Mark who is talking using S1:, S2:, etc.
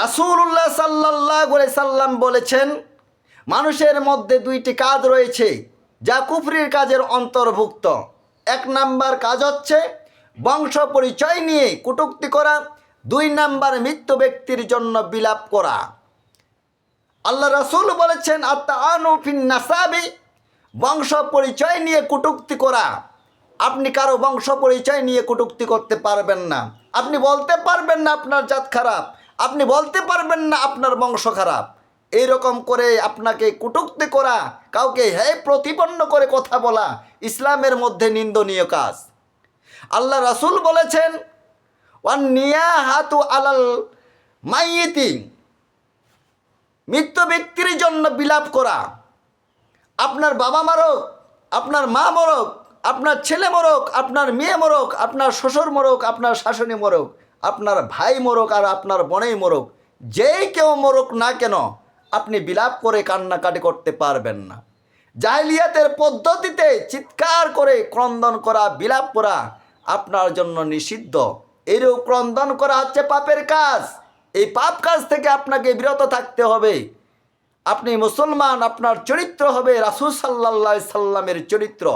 S1: রাসূলুল্লাহ সাল্লাল্লাহু আলাইহি সাল্লাম বলেছেন, মানুষের মধ্যে দুইটি কাজ রয়েছে যা কুফরির কাজের অন্তর্ভুক্ত। এক নাম্বার কাজ হচ্ছে বংশ পরিচয় নিয়ে কটূক্তি করা, দুই নাম্বার মৃত্যু ব্যক্তির জন্য বিলাপ করা। আল্লাহ রাসূল বলেছেন, আত-তাআনু ফিন নাসাবি, বংশ পরিচয় নিয়ে কটূক্তি করা। আপনি কারো বংশ পরিচয় নিয়ে কটূক্তি করতে পারবেন না। আপনি বলতে পারবেন না আপনার জাত খারাপ, আপনি বলতে পারবেন না আপনার বংশ খারাপ। এইরকম করে আপনাকে কটূক্তি করা, কাউকে হ্যায় প্রতিপন্ন করে কথা বলা ইসলামের মধ্যে নিন্দনীয় কাজ। আল্লাহ রাসূল বলেছেন, ওয়ান নিয়াহাতু আলাল মাইয়িতি, মৃত ব্যক্তির জন্য বিলাপ করা। আপনার বাবা মরক, আপনার মা মরক, আপনার ছেলে মরক, আপনার মেয়ে মরক, আপনার শ্বশুর মরক, আপনার শাশুড়ি মরক, আপনার ভাই মরক আর আপনার বোনেই মরক, যেই কেউ মরক না কেন আপনি বিলাপ করে কান্নাকাটি করতে পারবেন না। জাহেলিয়াতের পদ্ধতিতে চিৎকার করে ক্রন্দন করা, বিলাপ করা আপনার জন্য নিষিদ্ধ। এরূপ ক্রন্দন করা হচ্ছে পাপের কাজ। এই পাপ কাজ থেকে আপনাকে বিরত থাকতে হবে। আপনি মুসলমান, আপনার চরিত্র হবে রাসূল সাল্লাল্লাহু আলাইহি সাল্লামের চরিত্র।